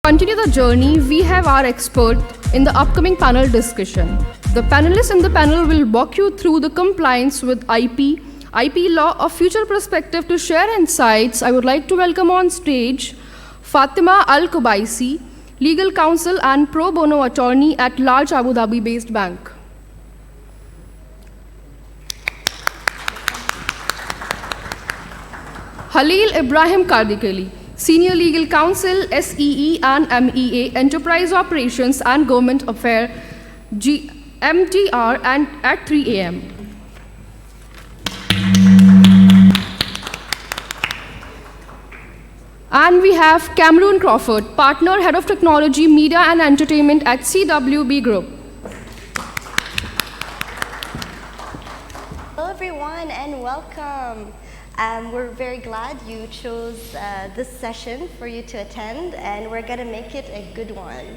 continue the journey, we have our expert in the upcoming panel discussion. The panelists in the panel will walk you through the compliance with IP law, a future perspective. To share insights, I would like to welcome on stage Fatima AlQubaisi, legal counsel and pro bono attorney at large Abu Dhabi-based bank. Halil Ibrahim Kardicali, senior legal counsel, SEE and MEA, enterprise operations and government affairs, MTR, and at 3 a.m. And we have Cameron Crawford, partner, head of technology, media and entertainment at CWB Group. Hello everyone and welcome. We're very glad you chose this session for you to attend, and we're going to make it a good one.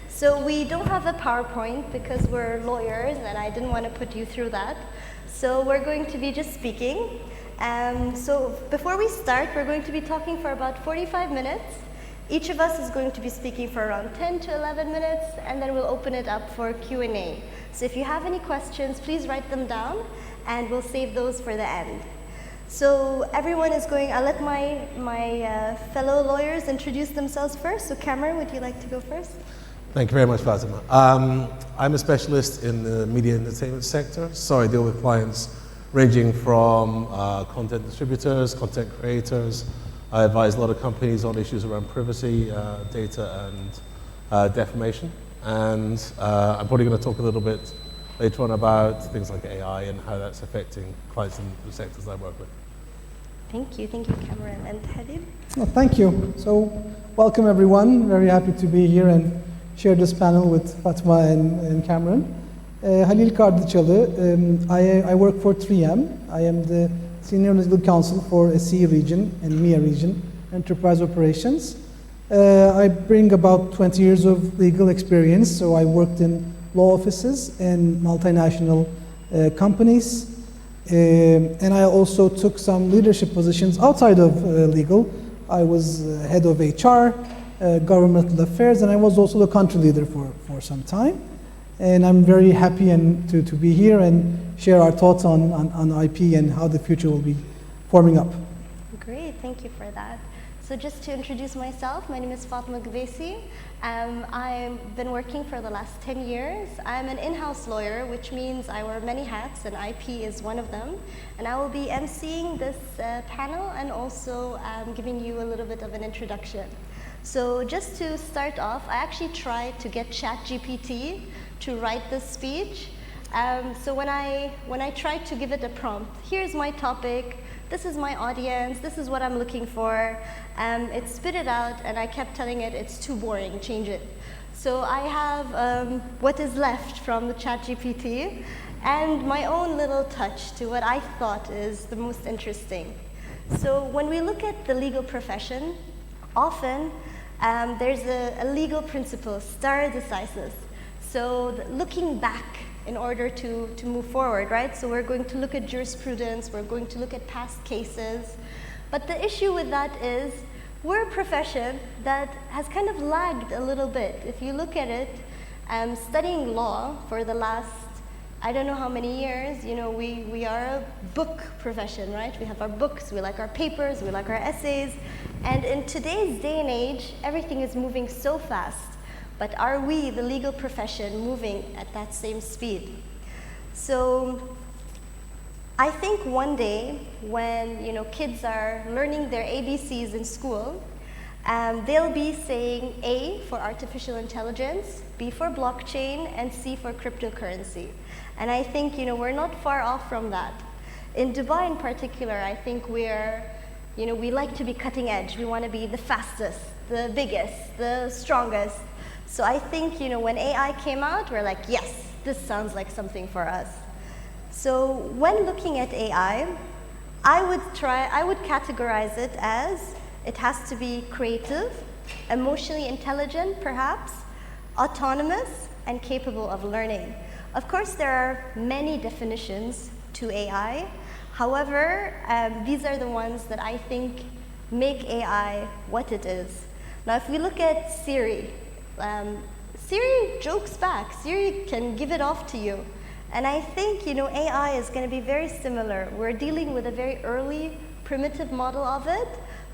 So we don't have a PowerPoint because we're lawyers and I didn't want to put you through that. So we're going to be just speaking. So before we start, we're going to be talking for about 45 minutes. Each of us is going to be speaking for around 10 to 11 minutes, and then we'll open it up for Q&A. So if you have any questions, please write them down, and we'll save those for the end. So everyone is going, I'll let my fellow lawyers introduce themselves first. So Cameron, would you like to go first? Thank you very much, Fatima. I'm a specialist in the media and entertainment sector, so I deal with clients ranging from content distributors, content creators. I advise a lot of companies on issues around privacy, data, and defamation. And I'm probably going to talk a little bit later on about things like AI and how that's affecting clients in the sectors I work with. Thank you, Cameron. And Halil? Well, thank you. So welcome everyone. Very happy to be here and share this panel with Fatima and Cameron. Halil Kardicali, I work for 3M. I am the senior legal counsel for SE region and MEA region, enterprise operations. I bring about 20 years of legal experience, so I worked in law offices and multinational companies. And I also took some leadership positions outside of legal. I was head of HR, governmental affairs, and I was also the country leader for some time. And I'm very happy to be here and share our thoughts on IP and how the future will be forming up. Great, thank you for that. So just to introduce myself, my name is Fatima AlQubaisi. I've been working for the last 10 years. I'm an in-house lawyer, which means I wear many hats, and IP is one of them. And I will be emceeing this panel and also giving you a little bit of an introduction. So just to start off, I actually tried to get ChatGPT to write this speech. So when I tried to give it a prompt, here's my topic, this is my audience, this is what I'm looking for, it spit it out, and I kept telling it it's too boring, change it. So I have what is left from the ChatGPT and my own little touch to what I thought is the most interesting. So when we look at the legal profession, often there's a legal principle, stare decisis. So looking back in order to move forward, right? So we're going to look at jurisprudence, we're going to look at past cases. But the issue with that is we're a profession that has kind of lagged a little bit. If you look at it, studying law for the last, I don't know how many years, you know, we are a book profession, right? We have our books, we like our papers, we like our essays. And in today's day and age, everything is moving so fast. But are we, the legal profession, moving at that same speed? So I think one day when kids are learning their ABCs in school, they'll be saying A for artificial intelligence, B for blockchain, and C for cryptocurrency. And I think we're not far off from that. In Dubai in particular, I think we like to be cutting edge. We want to be the fastest, the biggest, the strongest. So I think, when AI came out, we're like, yes, this sounds like something for us. So when looking at AI, I would categorize it as it has to be creative, emotionally intelligent, perhaps, autonomous, and capable of learning. Of course, there are many definitions to AI. However, these are the ones that I think make AI what it is. Now, if we look at Siri, Siri jokes back. Siri can give it off to you. And I think, AI is going to be very similar. We're dealing with a very early, primitive model of it,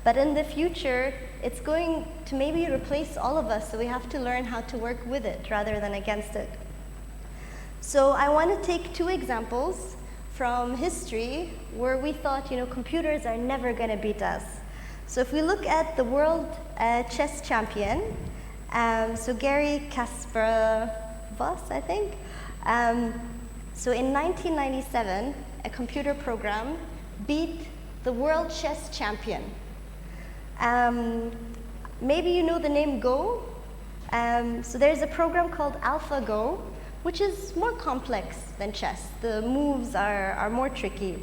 but in the future, it's going to maybe replace all of us, so we have to learn how to work with it rather than against it. So I want to take two examples from history where we thought, computers are never going to beat us. So if we look at the world chess champion, so Garry Kasparov, I think. So in 1997, a computer program beat the world chess champion. Maybe you know the name Go. So there's a program called AlphaGo, which is more complex than chess. The moves are more tricky.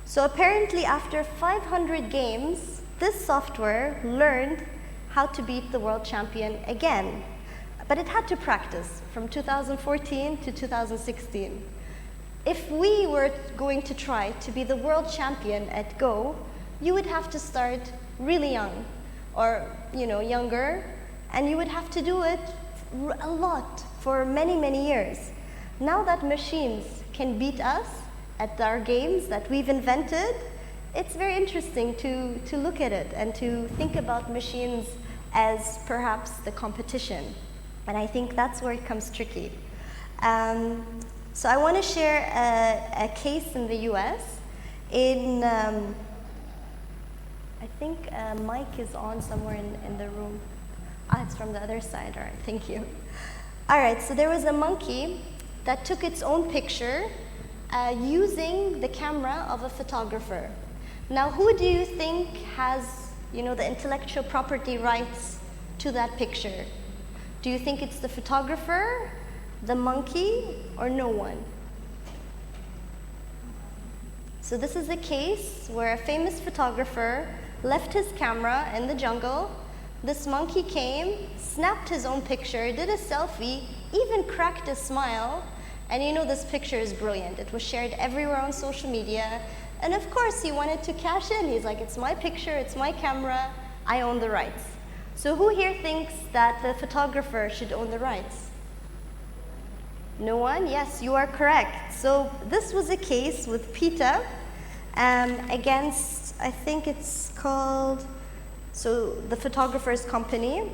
So apparently after 500 games, this software learned how to beat the world champion again. But it had to practice from 2014 to 2016. If we were going to try to be the world champion at Go, you would have to start really young, or younger, and you would have to do it a lot for many, many years. Now that machines can beat us at our games that we've invented, it's very interesting to look at it and to think about machines as perhaps the competition. And I think that's where it comes tricky. So I want to share a case in the US. I think a mic is on somewhere in the room. It's from the other side. All right, thank you. All right, so there was a monkey that took its own picture using the camera of a photographer. Now, who do you think has, the intellectual property rights to that picture? Do you think it's the photographer, the monkey, or no one? So this is a case where a famous photographer left his camera in the jungle. This monkey came, snapped his own picture, did a selfie, even cracked a smile, and this picture is brilliant. It was shared everywhere on social media, and of course he wanted to cash in. He's like, it's my picture, it's my camera, I own the rights. So who here thinks that the photographer should own the rights? No one? Yes, you are correct. So this was a case with PETA against, I think it's called, so the photographer's company,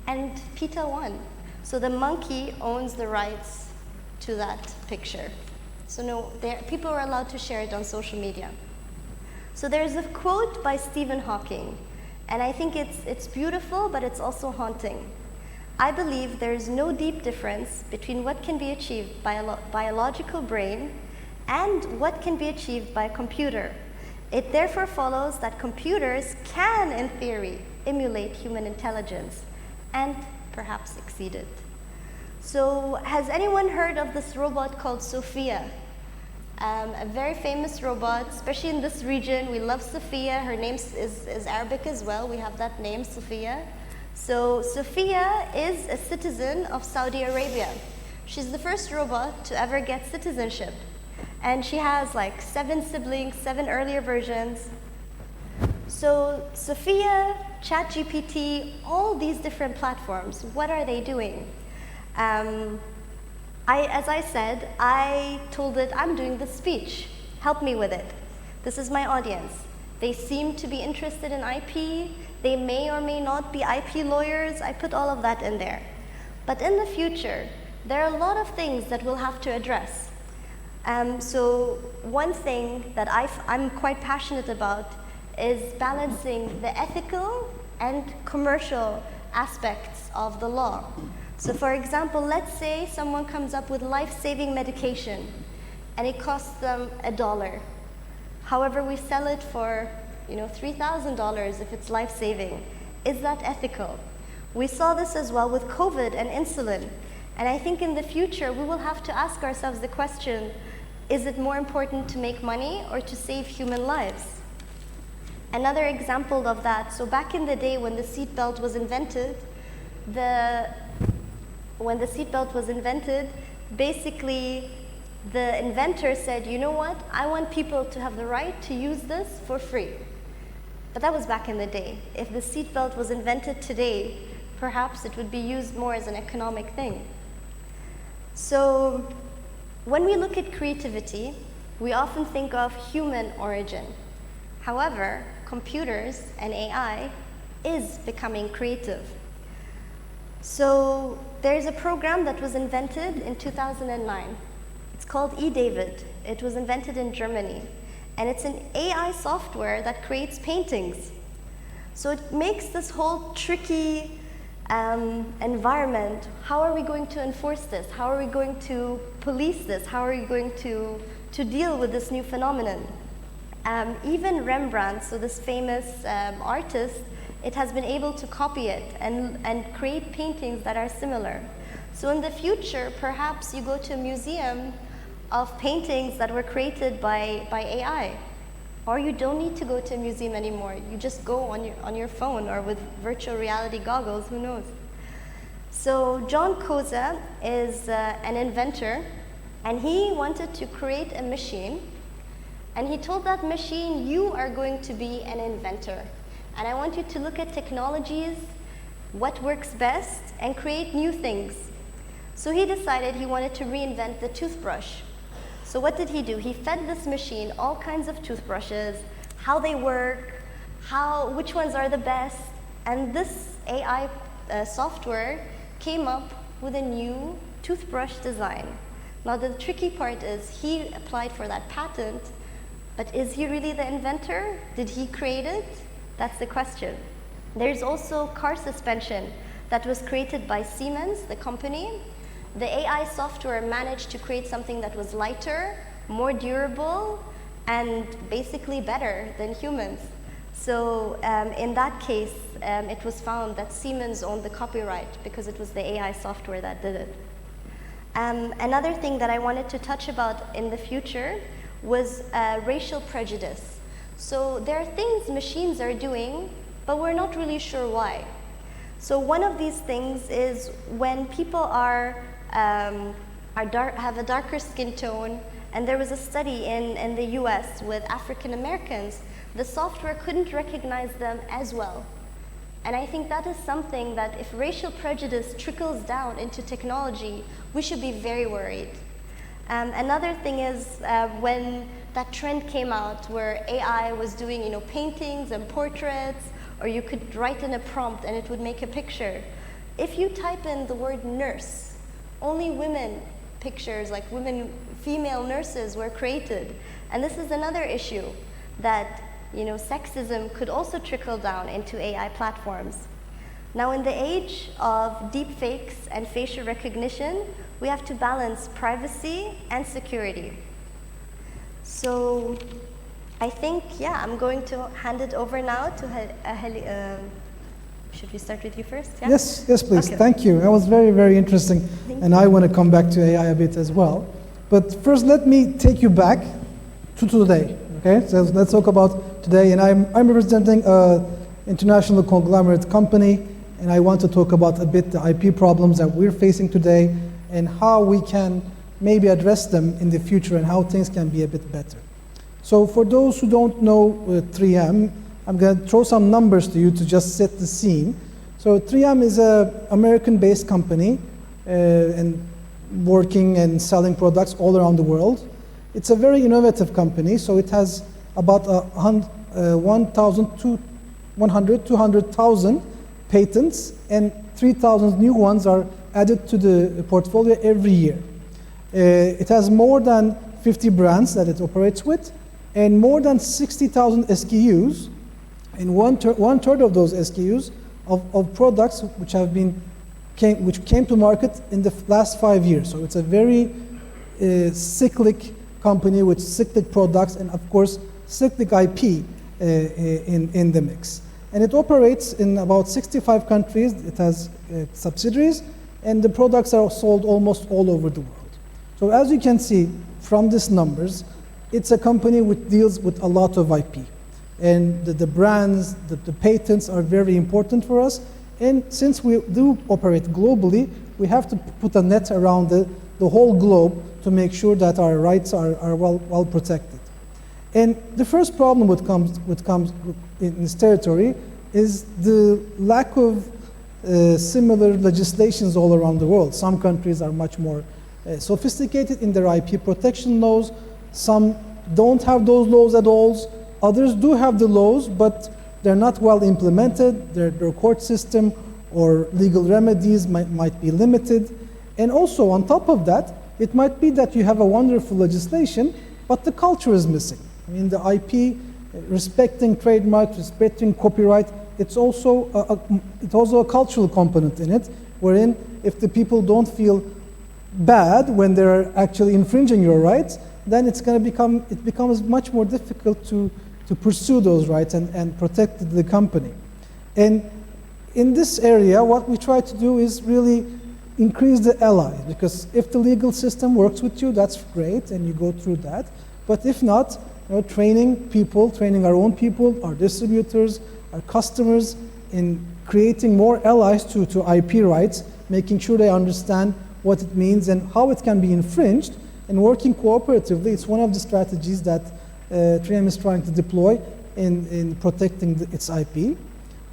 and PETA won. So the monkey owns the rights to that picture. So no, people are allowed to share it on social media. So there's a quote by Stephen Hawking, and I think it's beautiful, but it's also haunting. I believe there is no deep difference between what can be achieved by a biological brain and what can be achieved by a computer. It therefore follows that computers can, in theory, emulate human intelligence and perhaps exceed it. So has anyone heard of this robot called Sophia? A very famous robot, especially in this region. We love Sophia. Her name is Arabic as well. We have that name, Sophia. So Sophia is a citizen of Saudi Arabia. She's the first robot to ever get citizenship. And she has like 7 siblings, 7 earlier versions. So Sophia, ChatGPT, all these different platforms, what are they doing? As I said, I told it, I'm doing this speech. Help me with it. This is my audience. They seem to be interested in IP. They may or may not be IP lawyers. I put all of that in there. But in the future, there are a lot of things that we'll have to address. So one thing that I'm quite passionate about is balancing the ethical and commercial aspects of the law. So for example, let's say someone comes up with life-saving medication and it costs them $1. However, we sell it for $3,000 if it's life-saving. Is that ethical? We saw this as well with COVID and insulin. And I think in the future, we will have to ask ourselves the question, is it more important to make money or to save human lives? Another example of that, so back in the day when the seatbelt was invented, basically the inventor said, you know what, I want people to have the right to use this for free. But that was back in the day. If the seatbelt was invented today, perhaps it would be used more as an economic thing. So when we look at creativity, we often think of human origin. However, computers and AI is becoming creative. So there's a program that was invented in 2009. It's called eDavid. It was invented in Germany. And it's an AI software that creates paintings. So it makes this whole tricky environment. How are we going to enforce this? How are we going to police this? How are we going to deal with this new phenomenon? Even Rembrandt, so this famous artist, it has been able to copy it and create paintings that are similar. So in the future, perhaps you go to a museum of paintings that were created by AI. Or you don't need to go to a museum anymore. You just go on your phone or with virtual reality goggles, who knows. So John Koza is an inventor, and he wanted to create a machine. And he told that machine, you are going to be an inventor. And I want you to look at technologies, what works best, and create new things. So he decided he wanted to reinvent the toothbrush. So what did he do? He fed this machine all kinds of toothbrushes, how they work, which ones are the best. And this AI software came up with a new toothbrush design. Now the tricky part is he applied for that patent, but is he really the inventor? Did he create it? That's the question. There's also car suspension that was created by Siemens, the company. The AI software managed to create something that was lighter, more durable, and basically better than humans. So in that case, it was found that Siemens owned the copyright because it was the AI software that did it. Another thing that I wanted to touch about in the future was racial prejudice. So there are things machines are doing, but we're not really sure why. So one of these things is when people have a darker skin tone, and there was a study in the US with African Americans, the software couldn't recognize them as well. And I think that is something that if racial prejudice trickles down into technology, we should be very worried. Another thing is when that trend came out where AI was doing paintings and portraits, or you could write in a prompt and it would make a picture. If you type in the word nurse, only women pictures, like female nurses were created. And this is another issue that sexism could also trickle down into AI platforms. Now in the age of deepfakes and facial recognition, we have to balance privacy and security. So I think, I'm going to hand it over now to Halil. Should we start with you first? Yeah? Yes, please. Okay. Thank you. That was very, very interesting. And I want to come back to AI a bit as well. But first, let me take you back to today. Okay, so let's talk about today. And I'm representing an international conglomerate company, and I want to talk about a bit the IP problems that we're facing today and how we can maybe address them in the future and how things can be a bit better. So for those who don't know 3M, I'm going to throw some numbers to you to just set the scene. So 3M is an American-based company and working and selling products all around the world. It's a very innovative company, so it has about 200,000 patents, and 3,000 new ones are added to the portfolio every year. It has more than 50 brands that it operates with, and more than 60,000 SKUs, and one third of those SKUs of products which came to market in the last 5 years. So it's a very cyclic company with cyclic products and, of course, cyclic IP in the mix. And it operates in about 65 countries. It has subsidiaries, and the products are sold almost all over the world. So as you can see from these numbers, it's a company which deals with a lot of IP. And the brands, the patents are very important for us. And since we do operate globally, we have to put a net around the whole globe to make sure that our rights are well protected. And the first problem which comes in this territory is the lack of similar legislations all around the world. Some countries are much more sophisticated in their IP protection laws. Some don't have those laws at all. Others do have the laws, but they're not well implemented. Their court system or legal remedies might be limited. And also, on top of that, it might be that you have a wonderful legislation, but the culture is missing. I mean, the IP, respecting trademarks, respecting copyright, it's also a cultural component in it, wherein if the people don't feel bad when they're actually infringing your rights, then it becomes much more difficult to pursue those rights and protect the company. And in this area, what we try to do is really increase the allies, because if the legal system works with you, that's great, and you go through that. But if not, training our own people, our distributors, our customers, in creating more allies to IP rights, making sure they understand what it means and how it can be infringed, and working cooperatively. It's one of the strategies that 3M is trying to deploy in protecting its IP.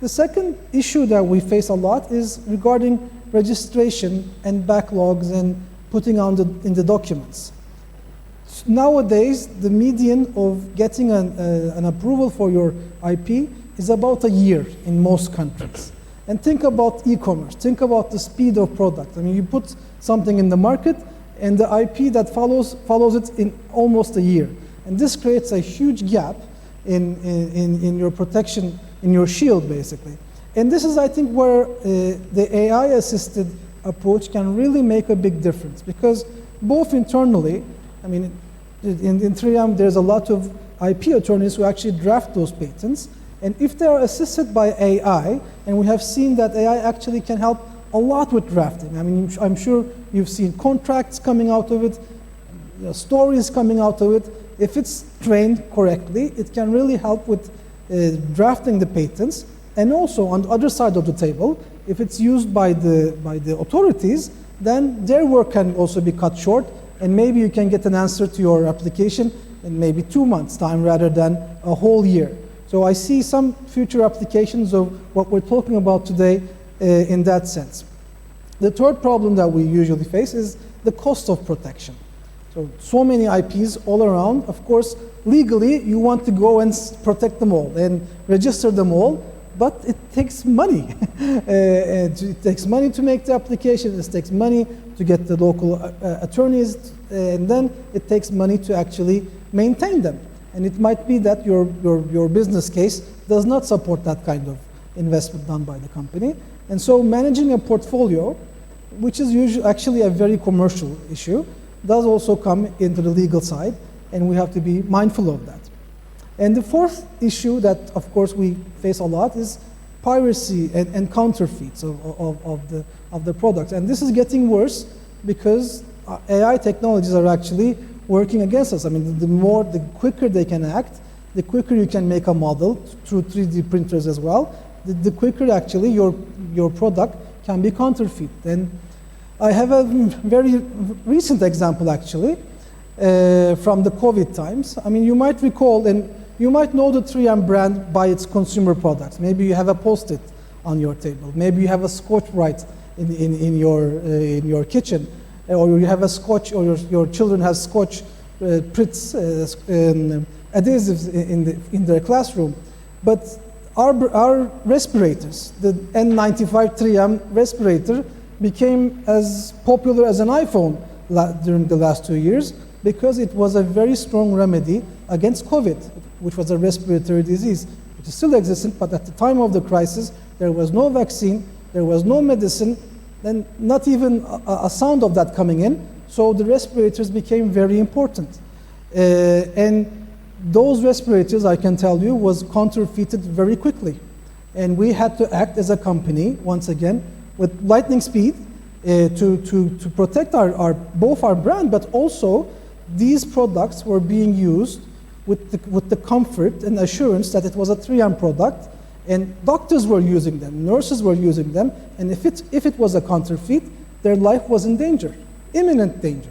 The second issue that we face a lot is regarding registration and backlogs and putting in the documents. Nowadays, the median of getting an approval for your IP is about a year in most countries. And think about e-commerce, think about the speed of product. I mean, you put something in the market and the IP that follows it in almost a year. And this creates a huge gap in your protection, in your shield, basically. And this is, I think, where the AI-assisted approach can really make a big difference, because both internally, I mean, in 3M, there's a lot of IP attorneys who actually draft those patents. And if they are assisted by AI, and we have seen that AI actually can help a lot with drafting. I mean, I'm sure you've seen contracts coming out of it, stories coming out of it. If it's trained correctly, it can really help with drafting the patents. And also, on the other side of the table, if it's used by the authorities, then their work can also be cut short, and maybe you can get an answer to your application in maybe 2 months' time rather than a whole year. So I see some future applications of what we're talking about today in that sense. The third problem that we usually face is the cost of protection. So many IPs all around. Of course, legally, you want to go and protect them all and register them all, but it takes money. It takes money to make the application, it takes money to get the local attorneys, and then it takes money to actually maintain them. And it might be that your business case does not support that kind of investment done by the company. And so managing a portfolio, which is usually actually a very commercial issue, does also come into the legal side, and we have to be mindful of that. And the fourth issue that, of course, we face a lot is piracy and counterfeits of the products. And this is getting worse because AI technologies are actually working against us. I mean, the quicker they can act, the quicker you can make a model through 3D printers as well, the quicker actually your product can be counterfeit. And I have a very recent example actually from the COVID times. I mean, you might recall, and you might know the 3M brand by its consumer products. Maybe you have a Post-it on your table. Maybe you have a Scotch-Brite in your kitchen, or you have a Scotch, or your children have Scotch Brits adhesives in their classroom. But our respirators, the N95 3M respirator, became as popular as an iPhone during the last 2 years because it was a very strong remedy against COVID, which was a respiratory disease, which is still existent, but at the time of the crisis, there was no vaccine, there was no medicine, and not even a sound of that coming in, so the respirators became very important. And those respirators, I can tell you, was counterfeited very quickly. And we had to act as a company, once again, with lightning speed to protect both our brand, but also these products were being used with the comfort and assurance that it was a 3M product, and doctors were using them, nurses were using them, and if it was a counterfeit, their life was in danger, imminent danger.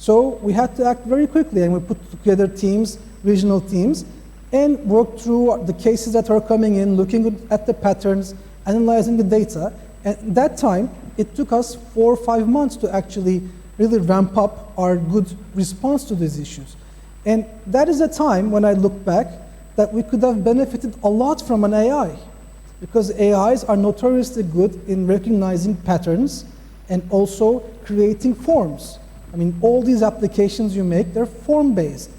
So we had to act very quickly, and we put together teams, regional teams, and worked through the cases that are coming in, looking at the patterns, analyzing the data. And at that time, it took us 4 or 5 months to actually really ramp up our good response to these issues. And that is a time, when I look back, that we could have benefited a lot from an AI, because AIs are notoriously good in recognizing patterns and also creating forms. I mean, all these applications you make, they're form-based.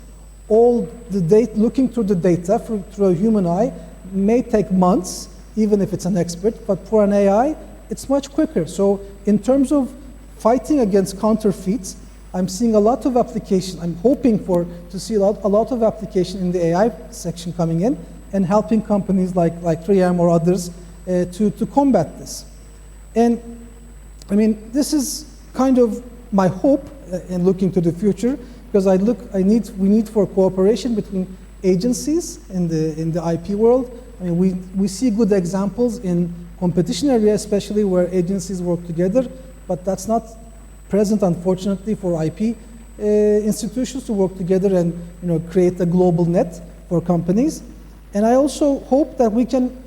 All the data, looking through the data through a human eye may take months, even if it's an expert, but for an AI, it's much quicker. So in terms of fighting against counterfeits, I'm seeing a lot of application. I'm hoping to see a lot of application in the AI section coming in and helping companies like 3M or others to combat this. And I mean, this is kind of my hope in looking to the future, because we need for cooperation between agencies in the IP world. I mean, we see good examples in competition area, especially where agencies work together, but that's not present, unfortunately, for IP institutions to work together and create a global net for companies. And I also hope that we can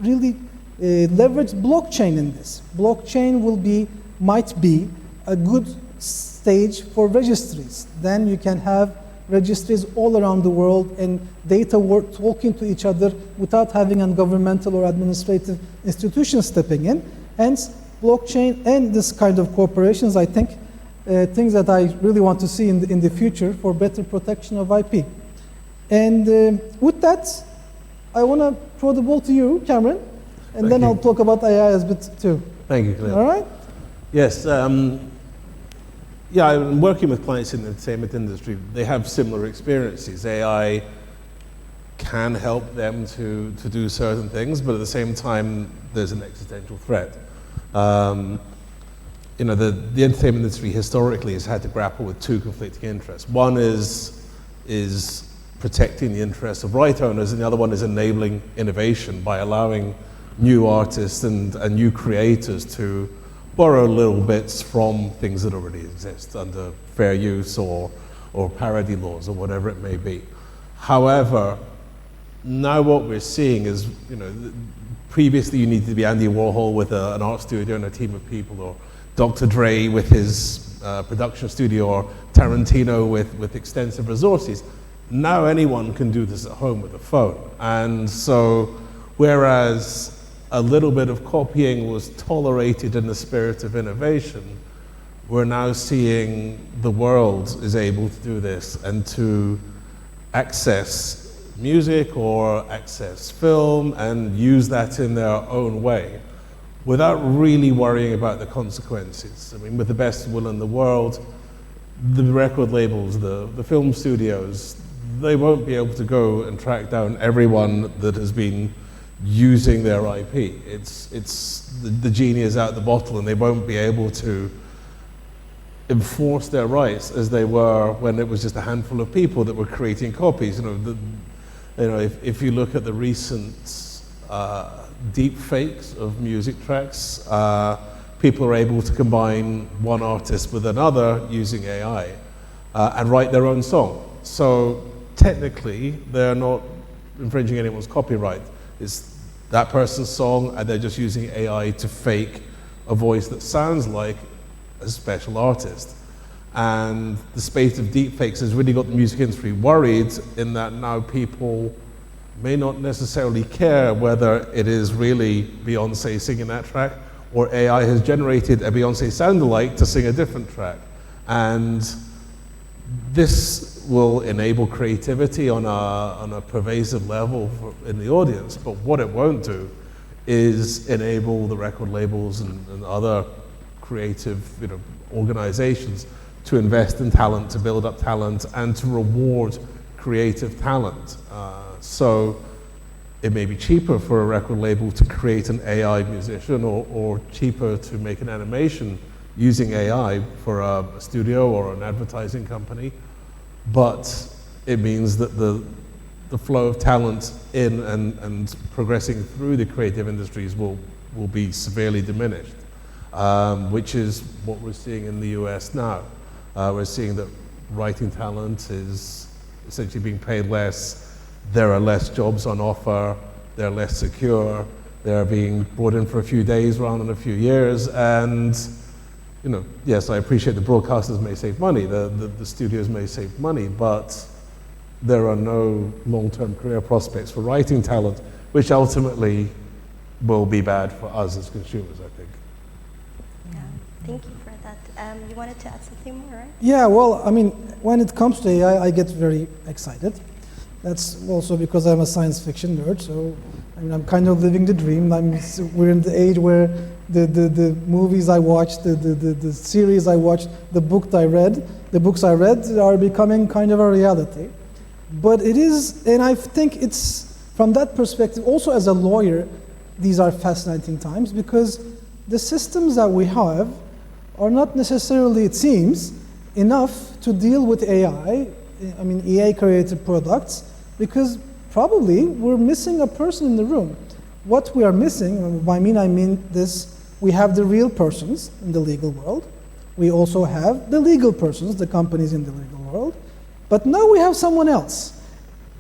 really leverage blockchain in this. Blockchain might be a good stage for registries. Then you can have registries all around the world and data talking to each other without having a governmental or administrative institution stepping in. Hence, blockchain and this kind of corporations, I think, things that I really want to see in the future for better protection of IP. And with that, I want to throw the ball to you, Cameron, and then I'll talk about AI a bit too. Thank you, Halil. All right? Yes. Yeah, I'm working with clients in the entertainment industry. They have similar experiences. AI can help them to do certain things, but at the same time, there's an existential threat. The entertainment industry historically has had to grapple with two conflicting interests. One is protecting the interests of right owners, and the other one is enabling innovation by allowing new artists and new creators to borrow little bits from things that already exist under fair use or parody laws or whatever it may be. However, now what we're seeing is, previously you needed to be Andy Warhol with an art studio and a team of people, or Dr. Dre with his production studio, or Tarantino with extensive resources. Now anyone can do this at home with a phone. And so, whereas a little bit of copying was tolerated in the spirit of innovation, we're now seeing the world is able to do this and to access music or access film and use that in their own way without really worrying about the consequences. I mean, with the best will in the world, the record labels, the film studios, they won't be able to go and track down everyone that has been using their IP. It's the genie is out the bottle, and they won't be able to enforce their rights as they were when it was just a handful of people that were creating copies. If you look at the recent deep fakes of music tracks, people are able to combine one artist with another using AI and write their own song. So technically, they're not infringing anyone's copyright. It's that person's song, and they're just using AI to fake a voice that sounds like a special artist. And the space of deepfakes has really got the music industry worried, in that now people may not necessarily care whether it is really Beyonce singing that track, or AI has generated a Beyonce sound-alike to sing a different track. And this will enable creativity on a pervasive level in the audience, but what it won't do is enable the record labels and other creative organizations to invest in talent, to build up talent, and to reward creative talent. So it may be cheaper for a record label to create an AI musician, or cheaper to make an animation using AI for a studio or an advertising company. But it means that the flow of talent in and progressing through the creative industries will be severely diminished, which is what we're seeing in the US now. We're seeing that writing talent is essentially being paid less. There are less jobs on offer. They're less secure. They're being brought in for a few days rather than a few years. And, you know, yes, I appreciate the broadcasters may save money, the studios may save money, but there are no long-term career prospects for writing talent, which ultimately will be bad for us as consumers, I think. Yeah, thank you for that. You wanted to add something more, right? Yeah, well, I mean, when it comes to AI, I get very excited. That's also because I'm a science fiction nerd, so I mean, I'm kind of living the dream. We're in the age where the movies I watched, the series I watched, the books I read are becoming kind of a reality. But it is, and I think it's, from that perspective, also as a lawyer, these are fascinating times because the systems that we have are not necessarily, it seems, enough to deal with AI, I mean AI-created products, because probably we're missing a person in the room. What we are missing, by I mean this, we have the real persons in the legal world. We also have the legal persons, the companies in the legal world. But now we have someone else,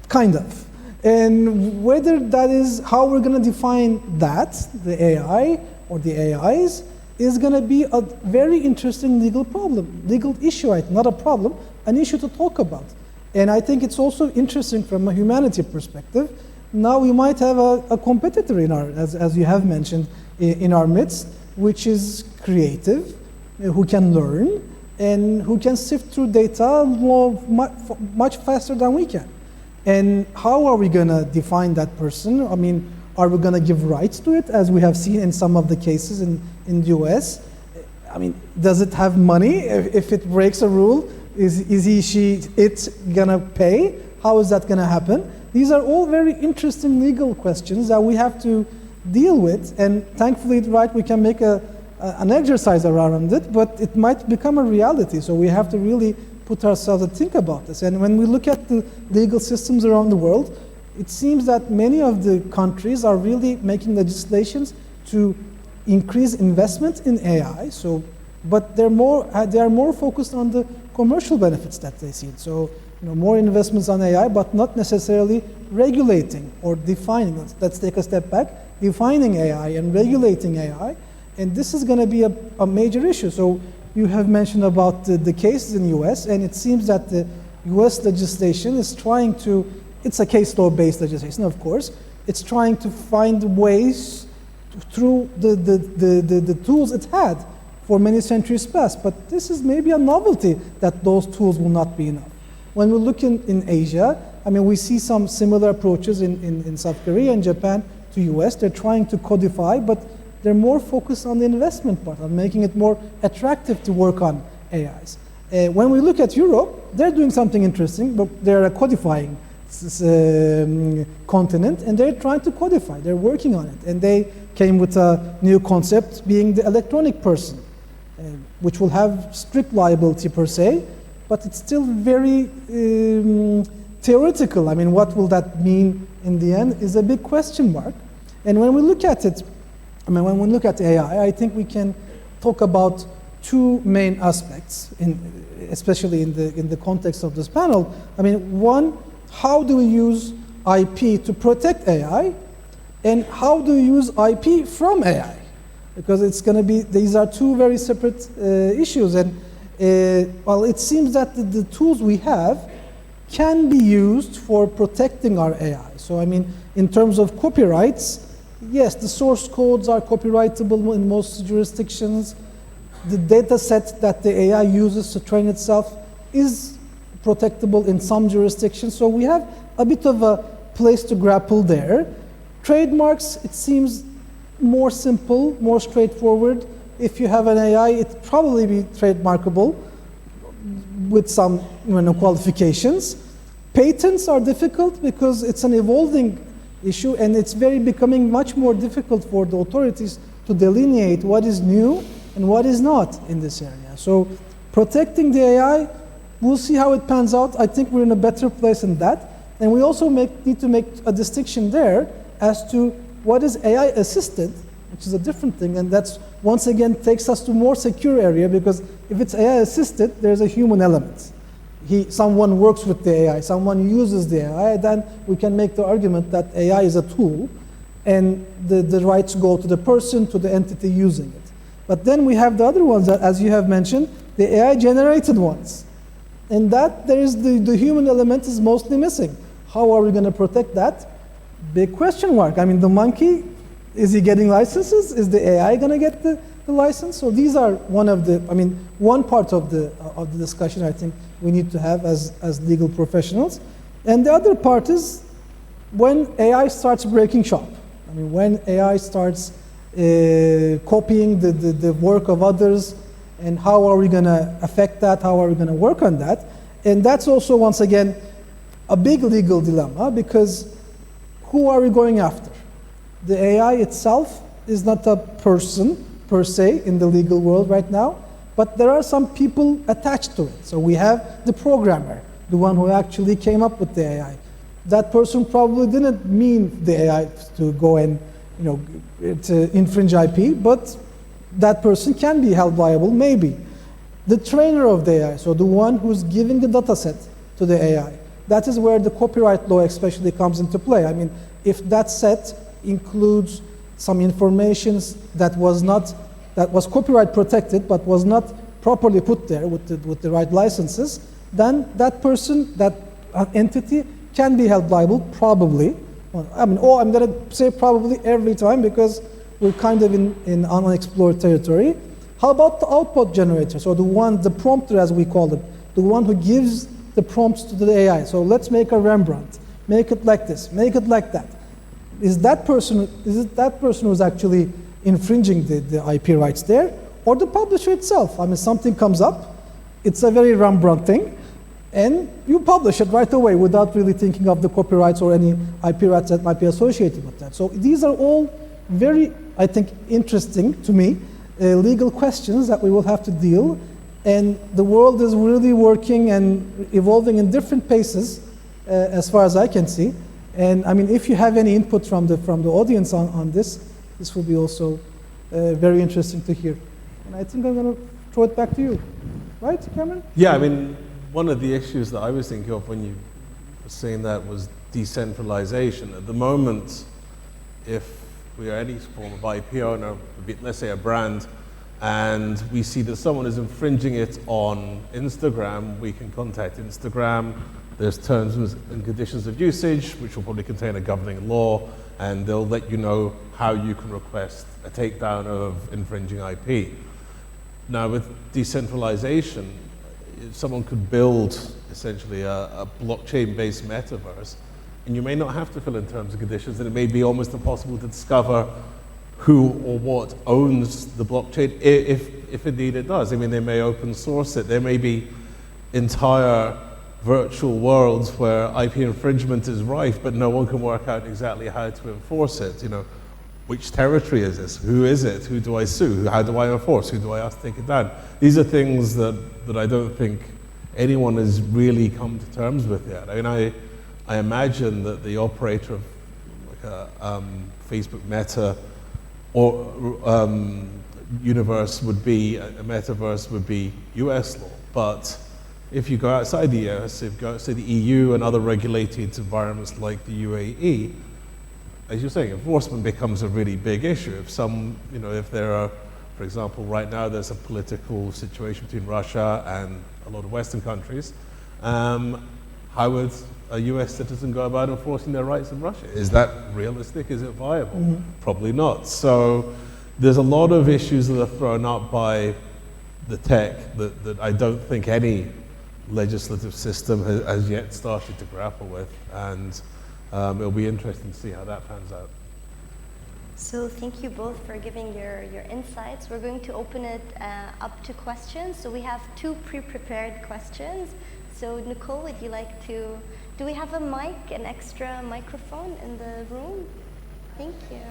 kind of. And whether that is how we're going to define that, the AI or the AIs, is going to be a very interesting legal problem, legal issue, not a problem, an issue to talk about. And I think it's also interesting from a humanity perspective. Now we might have a competitor in our, as you have mentioned, in our midst, which is creative, who can learn, and who can sift through data much faster than we can. And how are we going to define that person? I mean, are we going to give rights to it, as we have seen in some of the cases in the US? I mean, does it have money? If it breaks a rule, is it going to pay? How is that going to happen? These are all very interesting legal questions that we have to deal with. And thankfully, right, we can make an exercise around it, but it might become a reality. So we have to really put ourselves and think about this. And when we look at the legal systems around the world, it seems that many of the countries are really making legislations to increase investment in AI. So, but they are more focused on the commercial benefits that they see. So, you know, more investments on AI, but not necessarily regulating or defining. Let's take a step back, defining AI and regulating AI. And this is going to be a major issue. So you have mentioned about the cases in the US, and it seems that the US legislation is trying to, it's a case law based legislation, of course, it's trying to find ways through the tools it had for many centuries past. But this is maybe a novelty that those tools will not be enough. When we look in Asia, I mean, we see some similar approaches in South Korea and Japan to US. They're trying to codify, but they're more focused on the investment part, on making it more attractive to work on AIs. When we look at Europe, they're doing something interesting, but they're a codifying continent, and they're trying to codify. They're working on it, and they came with a new concept being the electronic person, which will have strict liability per se, but it's still very theoretical. I mean, what will that mean in the end is a big question mark. And when we look at it, I mean, when we look at AI, I think we can talk about two main aspects, especially in the context of this panel. I mean, one, how do we use IP to protect AI, and how do we use IP from AI? Because it's going to be, these are two very separate issues. And well, it seems that the tools we have can be used for protecting our AI. So, I mean, in terms of copyrights, yes, the source codes are copyrightable in most jurisdictions. The data set that the AI uses to train itself is protectable in some jurisdictions. So we have a bit of a place to grapple there. Trademarks, it seems more simple, more straightforward. If you have an AI, it'd probably be trademarkable with some qualifications. Patents are difficult because it's an evolving issue, and it's becoming much more difficult for the authorities to delineate what is new and what is not in this area. So protecting the AI, we'll see how it pans out. I think we're in a better place in that. And we also need to make a distinction there as to what is AI assisted which is a different thing, and that's once again takes us to more secure area, because if it's AI assisted, there's a human element. Someone works with the AI, someone uses the AI, then we can make the argument that AI is a tool, and the rights go to the person, to the entity using it. But then we have the other ones, that, as you have mentioned, the AI generated ones. And that there is the human element is mostly missing. How are we going to protect that? Big question mark. I mean, the monkey, is he getting licenses? Is the AI going to get the license? So these are one part of the discussion I think we need to have as legal professionals. And the other part is when AI starts breaking shop. I mean, when AI starts copying the work of others, and how are we going to affect that? How are we going to work on that? And that's also, once again, a big legal dilemma, because who are we going after? The AI itself is not a person per se in the legal world right now, but there are some people attached to it. So we have the programmer, the one who actually came up with the AI. That person probably didn't mean the AI to go and to infringe IP, but that person can be held liable, maybe. The trainer of the AI, so the one who's giving the data set to the AI, that is where the copyright law especially comes into play. I mean, if that set includes some information that was copyright protected but was not properly put there with the right licenses, then that person, that entity can be held liable, probably. I'm going to say probably every time, because we're kind of in unexplored territory. How about the output generator? So the prompter, as we call it, the one who gives the prompts to the AI. So let's make a Rembrandt, make it like this, make it like that. Is it that person who's actually infringing the IP rights there, or the publisher itself? I mean, something comes up, it's a very Rembrandt thing, and you publish it right away without really thinking of the copyrights or any IP rights that might be associated with that. So these are all very, I think, interesting to me, legal questions that we will have to deal. And the world is really working and evolving in different paces, as far as I can see. And I mean, if you have any input from the audience on this will be also very interesting to hear. And I think I'm going to throw it back to you. Right, Cameron? Yeah, I mean, one of the issues that I was thinking of when you were saying that was decentralization. At the moment, if we are any form of IP owner, let's say a brand, and we see that someone is infringing it on Instagram, we can contact Instagram. There's terms and conditions of usage, which will probably contain a governing law, and they'll let you know how you can request a takedown of infringing IP. Now, with decentralization, someone could build essentially a blockchain-based metaverse, and you may not have to fill in terms and conditions, and it may be almost impossible to discover who or what owns the blockchain, if indeed it does. I mean, they may open source it. There may be entire virtual worlds where IP infringement is rife, but no one can work out exactly how to enforce it. Which territory is this? Who is it? Who do I sue? How do I enforce? Who do I ask to take it down? These are things that I don't think anyone has really come to terms with yet. I mean, I imagine that the operator of like a Facebook Meta or universe would be, a metaverse would be US law. But if you go outside the US, if you go outside the EU and other regulated environments like the UAE, as you're saying, enforcement becomes a really big issue. If there are, for example, right now there's a political situation between Russia and a lot of Western countries, how would a US citizen go about enforcing their rights in Russia? Is that realistic? Is it viable? Mm-hmm. Probably not. So there's a lot of issues that are thrown up by the tech that I don't think any legislative system has yet started to grapple with, and it'll be interesting to see how that pans out. So thank you both for giving your insights. We're going to open it up to questions. So we have 2 pre-prepared questions. So Nicole, would you like to, do we have a mic, an extra microphone in the room? Thank you.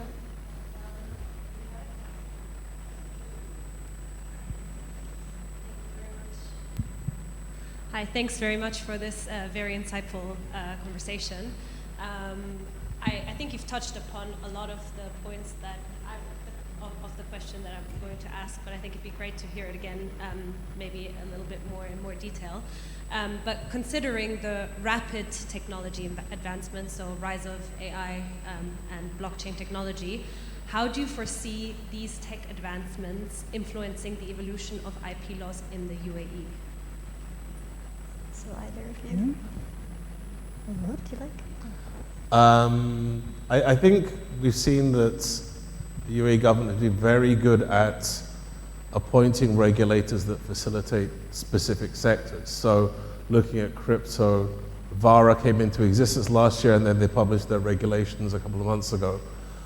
Hi, thanks very much for this very insightful conversation. I think you've touched upon a lot of the points that of the question that I'm going to ask, but I think it'd be great to hear it again, maybe a little bit more in more detail. But considering the rapid technology advancements, so rise of AI and blockchain technology, how do you foresee these tech advancements influencing the evolution of IP laws in the UAE? So either of you, do you like? I think we've seen that the UAE government has been very good at appointing regulators that facilitate specific sectors. So looking at crypto, VARA came into existence last year and then they published their regulations a couple of months ago.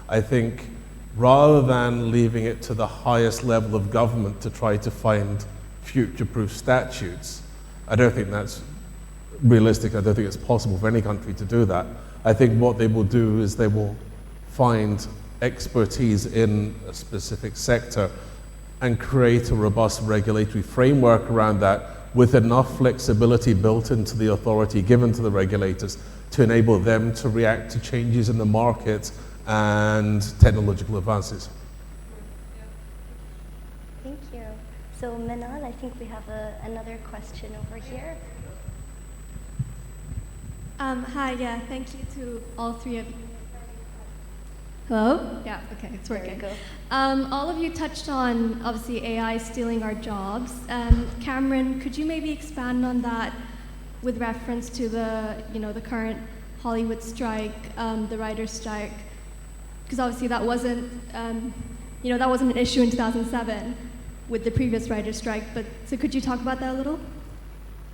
I think rather than leaving it to the highest level of government to try to find future-proof statutes, I don't think that's realistic. I don't think it's possible for any country to do that. I think what they will do is they will find expertise in a specific sector and create a robust regulatory framework around that with enough flexibility built into the authority given to the regulators to enable them to react to changes in the market and technological advances. Thank you. So Manal, I think we have another question over here. Hi, yeah, thank you to all three of you. Hello? Yeah, okay, it's working. There you All of you touched on, obviously, AI stealing our jobs. Cameron, could you maybe expand on that with reference to the, the current Hollywood strike, the writers' strike? Because obviously that wasn't, that wasn't an issue in 2007 with the previous writers' strike, but so could you talk about that a little?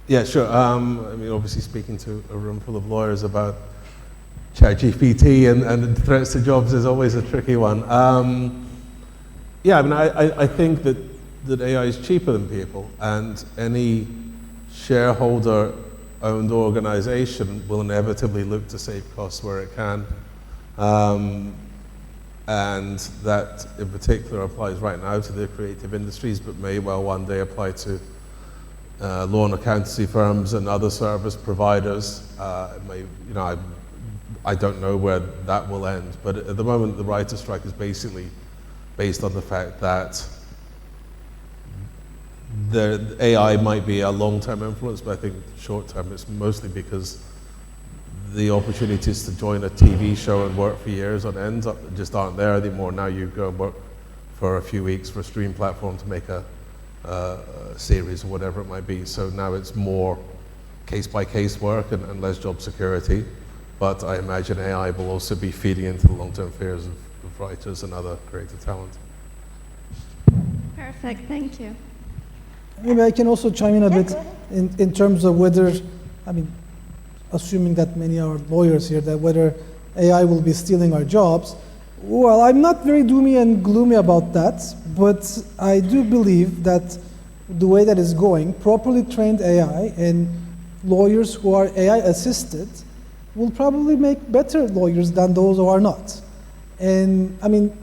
Yeah, sure. I mean, obviously speaking to a room full of lawyers about ChatGPT and threats to jobs is always a tricky one. Yeah, I mean, I think that AI is cheaper than people, and any shareholder-owned organization will inevitably look to save costs where it can. And that, in particular, applies right now to the creative industries, but may well one day apply to law and accountancy firms and other service providers. I don't know where that will end, but at the moment the writer's strike is basically based on the fact that the AI might be a long-term influence, but I think short-term it's mostly because the opportunities to join a TV show and work for years on end just aren't there anymore. Now you go and work for a few weeks for a stream platform to make a series or whatever it might be. So now it's more case-by-case work and less job security. But I imagine AI will also be feeding into the long-term fears of writers and other creative talent. Perfect, thank you. Maybe I can also chime in a bit in terms of whether, I mean, assuming that many are lawyers here, that whether AI will be stealing our jobs. Well, I'm not very doomy and gloomy about that, but I do believe that the way that is going, properly trained AI and lawyers who are AI assisted will probably make better lawyers than those who are not. And I mean,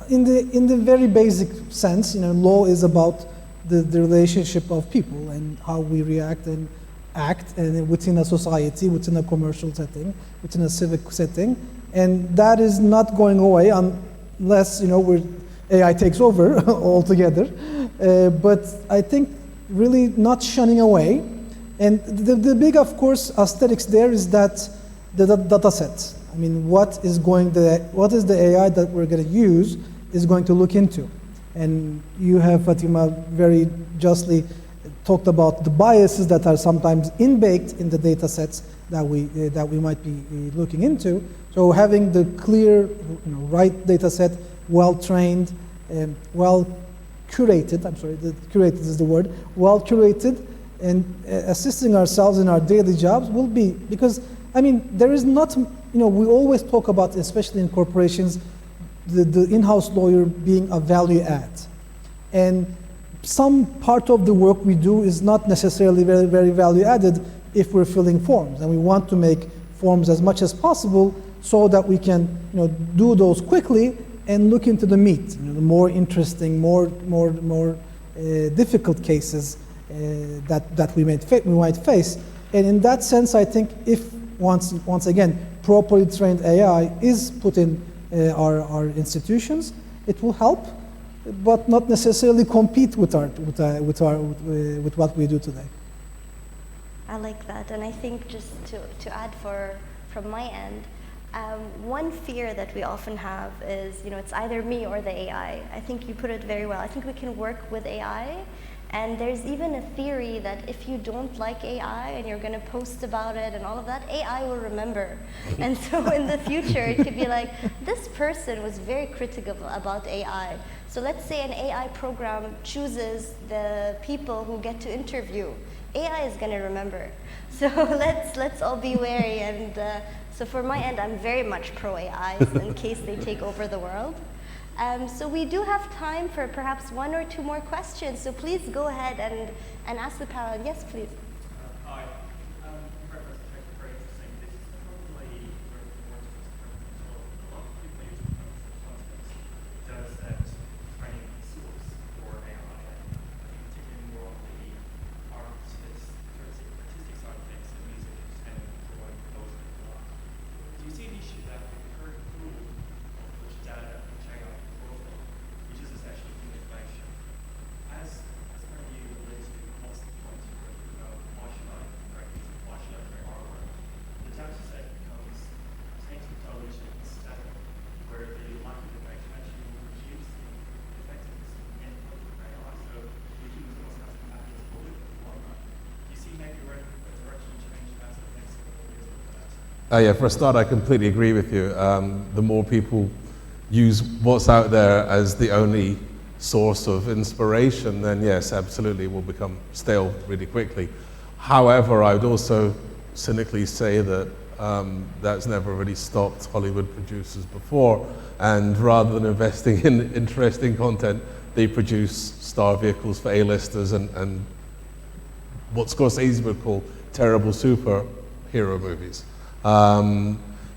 in the very basic sense, law is about the relationship of people and how we react and act and within a society, within a commercial setting, within a civic setting. And that is not going away unless, AI takes over altogether. But I think really not shunning away. And the big, of course, aesthetics there is that the data set. I mean, what is the AI that we're going to use is going to look into. And you have, Fatima, very justly talked about the biases that are sometimes in-baked in the data sets that we might be looking into. So having the clear, right data set, well-trained, well-curated, curated is the word, well-curated, and assisting ourselves in our daily jobs will be, because, I mean, there is not, we always talk about, especially in corporations, the in-house lawyer being a value add. And some part of the work we do is not necessarily very, very value added if we're filling forms. And we want to make forms as much as possible so that we can do those quickly and look into the meat, the more interesting, more difficult cases that we might face. And in that sense, I think if once again properly trained AI is put in our institutions, it will help. but not necessarily compete with what we do today. I like that, and I think just to add from my end, one fear that we often have is, it's either me or the AI. I think you put it very well. I think we can work with AI, and there's even a theory that if you don't like AI and you're going to post about it and all of that, AI will remember. And so in the future, it could be like, this person was very critical about AI. So let's say an AI program chooses the people who get to interview. AI is going to remember. So let's all be wary. And so for my end, I'm very much pro AI in case they take over the world. So we do have time for perhaps one or two more questions. So please go ahead and ask the panel. Yes, please. Hi. Very interesting. This is probably very important to a lot of people use the context. Does that training source for AI? I think particularly more on the artistic side of things, the music, entertainment, drawing, composing, and art. Do you see an issue that with the current pool of which data, which AI can draw from, which is essentially human information, as per you relate to what's the point of why should I create music, why should I create artwork? The data set becomes tainted knowledge and static, where the lack of information actually will reduce the effectiveness and input of AI. So the humans almost have to be happy as a bullet in the long run. Do you see maybe a direction change as the next couple of years with that? Yeah, for a start, I completely agree with you. The more people use what's out there as the only source of inspiration, then yes, absolutely, it will become stale really quickly. However, I would also cynically say that that's never really stopped Hollywood producers before, and rather than investing in interesting content, they produce star vehicles for A-listers and what Scorsese would call terrible superhero movies.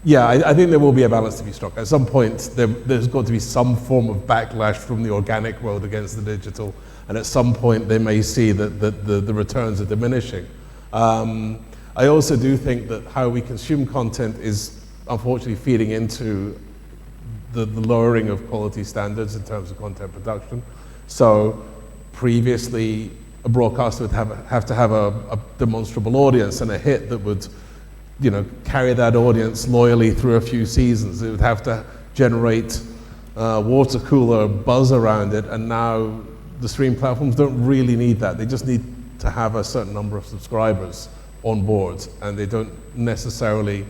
Yeah, I think there will be a balance to be struck. At some point, there's got to be some form of backlash from the organic world against the digital, and at some point they may see that the returns are diminishing. I also do think that how we consume content is unfortunately feeding into the lowering of quality standards in terms of content production. So previously, a broadcaster would have to have a demonstrable audience and a hit that would carry that audience loyally through a few seasons. It would have to generate water cooler buzz around it, and now the stream platforms don't really need that. They just need to have a certain number of subscribers on board, and they don't necessarily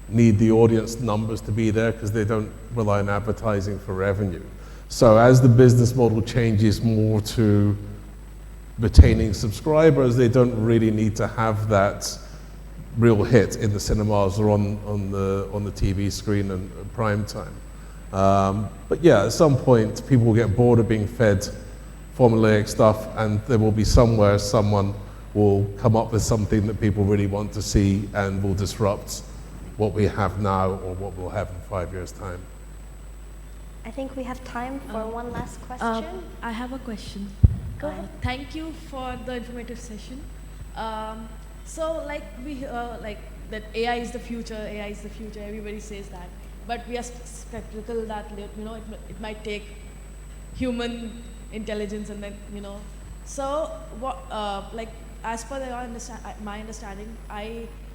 need the audience numbers to be there because they don't rely on advertising for revenue. So as the business model changes more to retaining subscribers, they don't really need to have that real hit in the cinemas or on the TV screen and prime time. But yeah, at some point, people will get bored of being fed formulaic stuff, and there will be somewhere someone will come up with something that people really want to see and will disrupt what we have now or what we'll have in 5 years' time. I think we have time for one last question. I have a question. Go ahead. Thank you for the informative session. So like we like that AI is the future, everybody says that. But we are skeptical that, it might take human intelligence and then, So what, as per my understanding,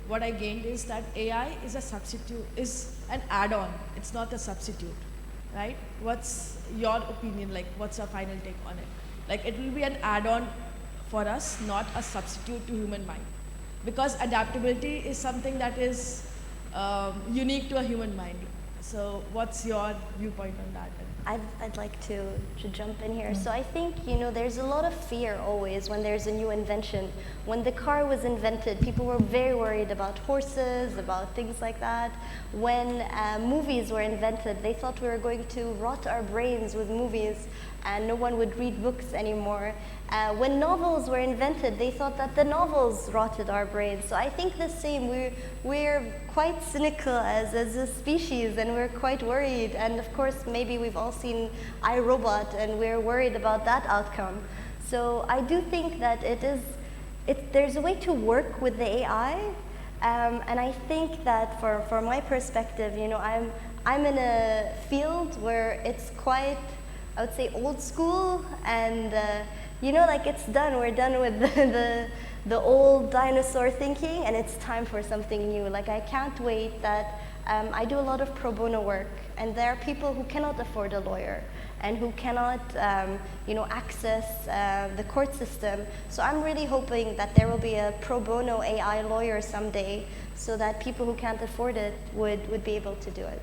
what I gained is that AI is a substitute, is an add-on. It's not a substitute, right? What's your opinion? What's your final take on it? It will be an add-on for us, not a substitute to human mind. Because adaptability is something that is unique to a human mind. So what's your viewpoint on that? I'd like to jump in here. So I think, there's a lot of fear always when there's a new invention. When the car was invented, people were very worried about horses, about things like that. When movies were invented, they thought we were going to rot our brains with movies and no one would read books anymore. When novels were invented, they thought that the novels rotted our brains. So I think the same, we're quite cynical as a species, and we're quite worried. And of course, maybe we've all seen iRobot, and we're worried about that outcome. So I do think that there's a way to work with the AI, and I think that for my perspective, I'm in a field where it's quite I would say, old school, and you know, like it's done. We're done with the old dinosaur thinking, and it's time for something new. Like I can't wait that I do a lot of pro bono work, and there are people who cannot afford a lawyer and who cannot, you know, access the court system. So I'm really hoping that there will be a pro bono AI lawyer someday, so that people who can't afford it would be able to do it.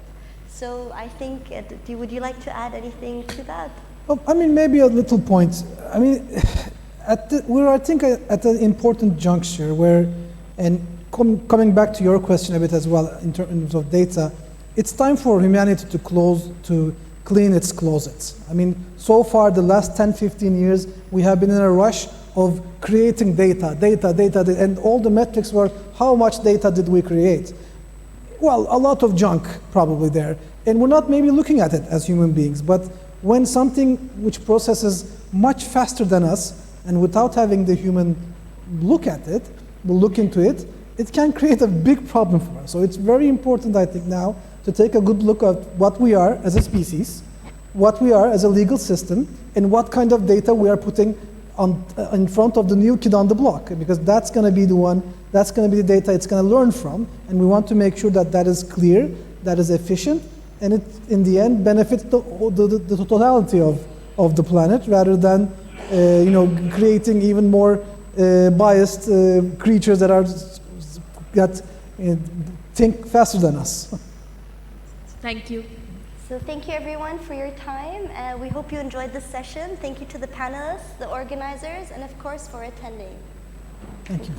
So I think, would you like to add anything to that? Well, I mean, maybe a little point. I mean, we're, I think, at an important juncture where, and coming back to your question a bit as well in terms of data, it's time for humanity to clean its closets. I mean, so far, the last 10, 15 years, we have been in a rush of creating data, and all the metrics were how much data did we create? Well, a lot of junk probably there. And we're not maybe looking at it as human beings, but when something which processes much faster than us and without having the human look at it, look into it, it can create a big problem for us. So it's very important, I think, now to take a good look at what we are as a species, what we are as a legal system, and what kind of data we are putting in front of the new kid on the block, because that's going to be the one, that's going to be the data it's going to learn from, and we want to make sure that that is clear, that is efficient, and it, in the end, benefits the totality of the planet, rather than you know, creating even more biased creatures that think faster than us. Thank you. So thank you everyone for your time. We hope you enjoyed this session. Thank you to the panelists, the organizers, and of course for attending. Thank you.